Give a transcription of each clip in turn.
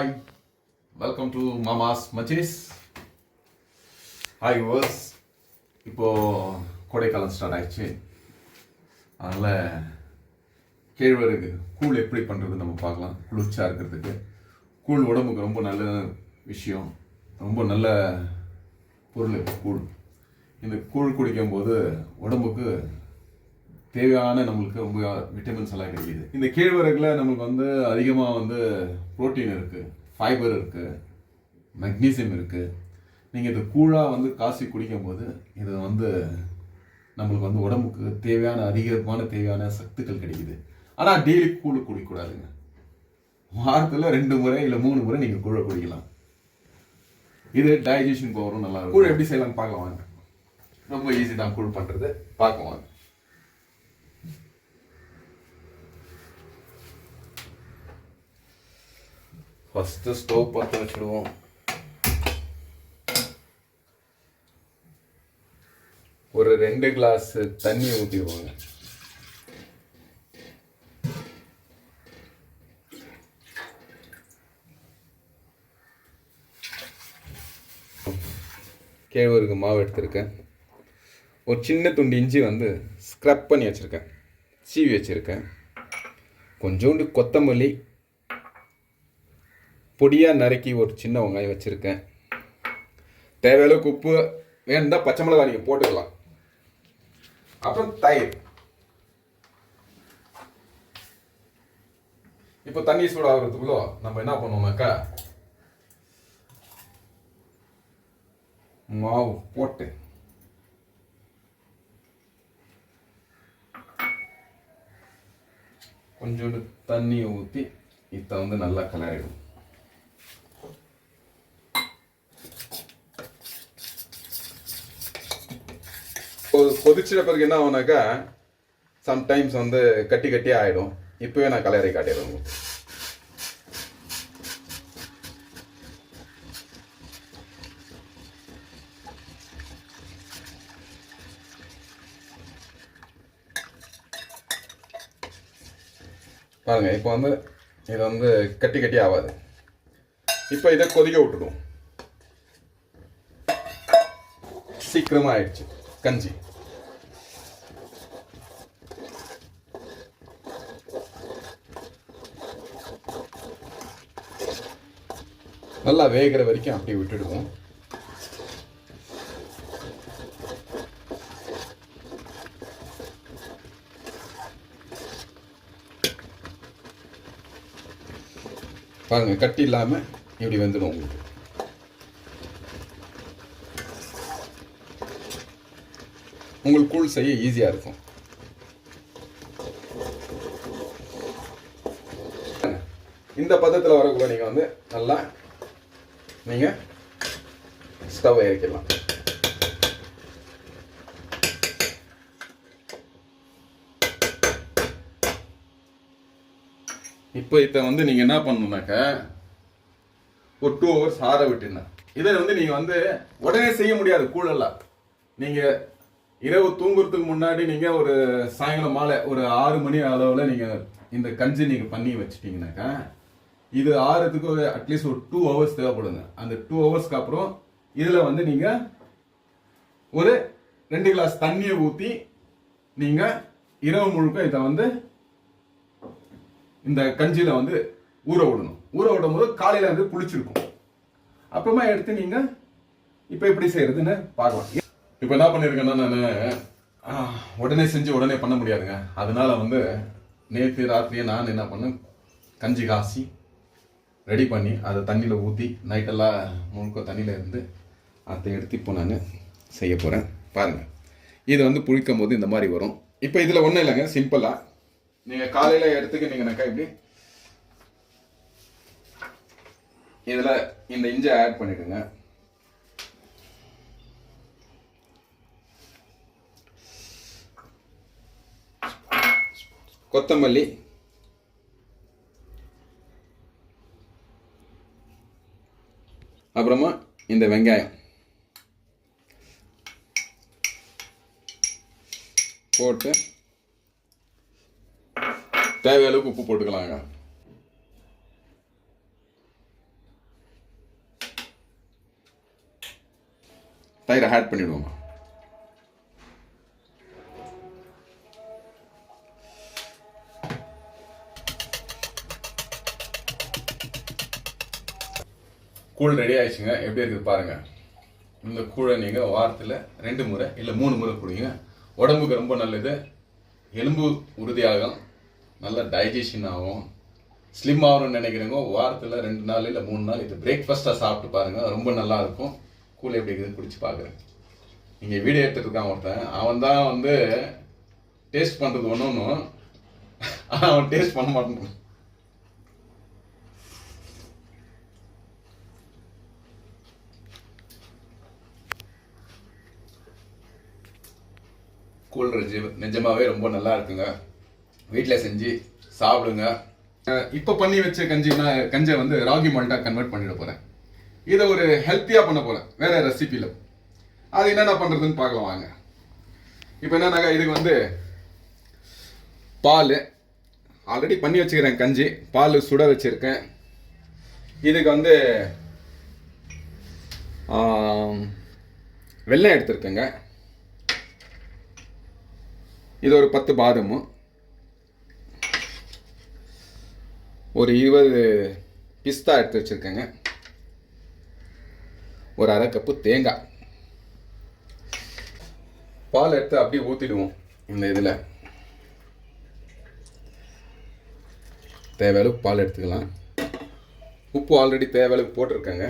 Hi, welcome to Mamas Machis. Hi viewers, இப்போது கோடைக்காலம் start ஆயிடுச்சு. அதனால் கேழ்வரகு கூழ் எப்படி பண்ணுறது நம்ம பார்க்கலாம். குளிர்ச்சியாக இருக்கிறதுக்கு கூழ் உடம்புக்கு ரொம்ப நல்ல விஷயம், ரொம்ப நல்ல பொருள் கூழ். இந்த கூழ் குடிக்கும்போது உடம்புக்கு தேவையான நம்மளுக்கு ரொம்ப விட்டமின்ஸ் எல்லாம் கிடைக்குது. இந்த கேழ்வரகுல நம்மளுக்கு அதிகமாக புரோட்டீன் இருக்குது, ஃபைபர் இருக்குது, மெக்னீசியம் இருக்குது. நீங்கள் இது கூழாக காசி குடிக்கும்போது இது நம்மளுக்கு உடம்புக்கு அதிகமான தேவையான சத்துக்கள் கிடைக்குது. ஆனால் டெய்லி கூழ் குடிக்கக்கூடாதுங்க. வாரத்தில் 2 முறை இல்லை 3 முறை நீங்கள் கூழை குடிக்கலாம். இது டைஜஷன் பவரும் நல்லா இருக்கும். கூழ் எப்படி செய்யலாம்னு பார்க்கலாம் வாங்க. ரொம்ப ஈஸி தான் கூழ் பண்ணுறது, பார்க்கலாம் வாங்க. ஃபஸ்ட்டு ஸ்டவ் பற்ற வச்சுடுவோம். ஒரு 2 கிளாஸ் தண்ணி ஊற்றிடுவோங்க. கேழ்வரகு மாவு எடுத்திருக்கேன். ஒரு சின்ன துண்டு இஞ்சி ஸ்க்ரப் பண்ணி வச்சுருக்கேன், சீவி வச்சுருக்கேன். கொஞ்சோண்டு கொத்தமல்லி பொடியாக நறுக்கி ஒரு சின்ன வெங்காயம் வச்சுருக்கேன். தேவையளவுக்கு உப்பு, வேணும்னா பச்சை மிளகாய் நீங்கள் போட்டுக்கலாம். அப்புறம் தயிர். இப்போ தண்ணி சூடாகிறதுக்குள்ளே நம்ம என்ன பண்ணுவோம்னாக்கா மாவு போட்டு கொஞ்சோண்டு தண்ணியை ஊற்றி இதை நல்லா கலரிடும். கொதிச்சிட பிறகு என்ன ஆகுனாக்கா சம்டைம்ஸ் கட்டி கட்டியாக ஆகிடும். இப்போவே நான் கலரை காட்டிடுறேன். பாருங்க, இப்போ இது கட்டி கட்டி ஆகாது. இப்போ இதை கொதிக்க விட்டுடும். சீக்கிரமாக ஆயிடுச்சு கஞ்சி. நல்லா வேகிற வரைக்கும் அப்படி விட்டுடுவோம். பாருங்க, கட்டி இல்லாம இப்படி வந்துடும். உங்களுக்கு உங்களுக்கு கூழ் செய்ய ஈஸியாக இருக்கும். இந்த பதத்தில் வரக்குள்ள நீங்கள் நல்லா நீங்கள் ஸ்டவ் இறக்கிடலாம். இப்போ இதை நீங்கள் என்ன பண்ணணும்னாக்கா ஒரு 2 hours ஆற விட்டுருங்க. இதை நீங்கள் உடனே செய்ய முடியாது. கூழெல்லாம் நீங்கள் இரவு தூங்குறதுக்கு முன்னாடி நீங்கள் ஒரு சாயங்காலம் மாலை ஒரு 6 மணி அளவில் நீங்கள் இந்த கஞ்சி நீங்கள் பண்ணி வச்சுட்டீங்கன்னாக்கா இது ஆறதுக்கு அட்லீஸ்ட் ஒரு 2 hours தேவைப்படுங்க. அந்த 2 ஹவர்ஸ்க்கு அப்புறம் இதில் நீங்கள் ஒரு 2 கிளாஸ் தண்ணியை ஊற்றி நீங்கள் இரவு முழுக்க இதை இந்த கஞ்சியில் ஊற விடணும். ஊற விடும் போது காலையில் புளிச்சிருக்கும். அப்புறமா எடுத்து நீங்கள் இப்போ எப்படி செய்யறதுன்னு பார்க்கலாம். இப்போ என்ன பண்ணியிருக்கேன்னா, நான் உடனே செஞ்சு உடனே பண்ண முடியாதுங்க. அதனால நேற்று ராத்திரியே நான் என்ன பண்ணேன், கஞ்சி காசி ரெடி பண்ணி அதை தண்ணியில் ஊற்றி நைட்டெல்லாம் முழுக்க தண்ணியில் இருந்து அதை எடுத்து இப்போ நான் செய்ய போகிறேன். பாருங்கள், இது புளிக்கும் போது இந்த மாதிரி வரும். இப்போ இதில் ஒன்றும் இல்லைங்க, சிம்பிளாக நீங்கள் காலையில் எடுத்துக்கிட்டீங்கன்னாக்கா இப்படி இதில் இந்த இஞ்சி ஆட் பண்ணிடுங்க. கொத்தமல்லி, அப்புறமா இந்த வெங்காயம் போட்டு தேவையான அளவுக்கு உப்பு போட்டுக்கலாங்க. தயிரை ஆட் பண்ணிவிடுவோம். கூழ் ரெடி ஆயிடுச்சுங்க. எப்படி இருக்குது பாருங்கள். இந்த கூழை நீங்கள் வாரத்தில் 2 முறை இல்லை 3 முறை குடிங்க. உடம்புக்கு ரொம்ப நல்லது. எலும்பு உறுதியாகும், நல்லா டைஜஷன் ஆகும். ஸ்லிம் ஆகணும்னு நினைக்கிறவங்க வாரத்தில் 2 நாள் இல்லை 3 நாள் இது பிரேக்ஃபாஸ்ட்டாக சாப்பிட்டு பாருங்கள். ரொம்ப நல்லா இருக்கும். கூழ் எப்படி இருக்குதுன்னு குடிச்சு பார்க்குறேன். நீங்கள் வீடியோ எடுத்துகிட்டு இருக்கான் ஒருத்தன், அவன் தான் வந்து டேஸ்ட் பண்ணுறது ஒன்று அவன் டேஸ்ட் பண்ண மாட்டேன். கூழ் நிஜமாவே ரொம்ப நல்லா இருக்குங்க. வீட்டில் செஞ்சு சாப்பிடுங்க. இப்போ பண்ணி வச்ச கஞ்சை வந்து ராகி மால்ட்டாக கன்வெர்ட் பண்ணிட போகிறேன். இதை ஒரு ஹெல்த்தியாக பண்ண போகிறேன் வேறு ரெசிபியில். அது என்னென்ன பண்ணுறதுன்னு பார்க்கலாம் வாங்க. இப்போ என்னன்னாக்கா, இதுக்கு வந்து பால் ஆல்ரெடி பண்ணி வச்சுக்கிறேன். கஞ்சி பால் சுட வச்சுருக்கேன். இதுக்கு வந்து வெல்லம் எடுத்துருக்கேங்க. இது ஒரு 10 பாதமும், ஒரு 20 பிஸ்தா எடுத்து வச்சுருக்கேங்க. ஒரு 1/2 கப்பு தேங்காய். பால் எடுத்து அப்படியே ஊற்றிடுவோம். இந்த இதில் தேவையளவுக்கு பால் எடுத்துக்கலாம். உப்பு ஆல்ரெடி தேவையளவுக்கு போட்டிருக்கேங்க.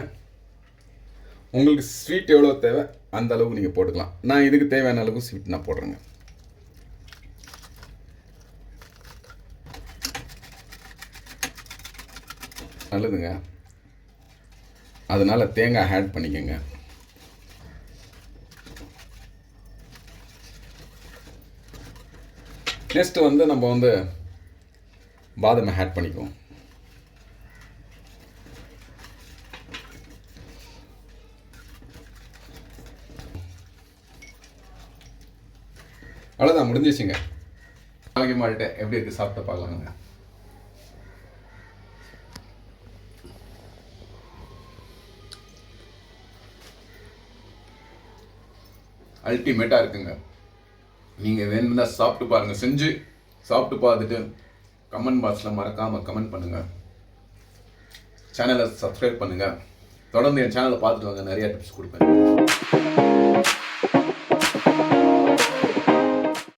உங்களுக்கு ஸ்வீட் எவ்வளோ தேவை அந்த அளவுக்கு நீங்கள் போட்டுக்கலாம். நான் இதுக்கு தேவையான அளவுக்கு ஸ்வீட் நான் போடுறேங்க. நல்லதுங்க. அதனால் தேங்காய் ஆட் பண்ணிக்கோங்க. நெக்ஸ்ட்டு வந்து நம்ம வந்து பாதாமை ஆட் பண்ணிக்குவோம். அவ்வளோதான், முடிஞ்சிச்சுங்க. ராகி மால்ட்டை எப்படி இருக்குது சாப்பிட்டு பார்க்கலாங்க. அல்டிமேட்டாக இருக்குங்க. நீங்கள் வேணும்னா சாப்பிட்டு பாருங்கள். செஞ்சு சாப்பிட்டு பார்த்துட்டு கமெண்ட் பாக்ஸில் மறக்காமல் கமெண்ட் பண்ணுங்கள். சேனலை சப்ஸ்கிரைப் பண்ணுங்கள். தொடர்ந்து என் சேனலை பார்த்துட்டு வாங்க, நிறையா டிப்ஸ் கொடுப்பேன்.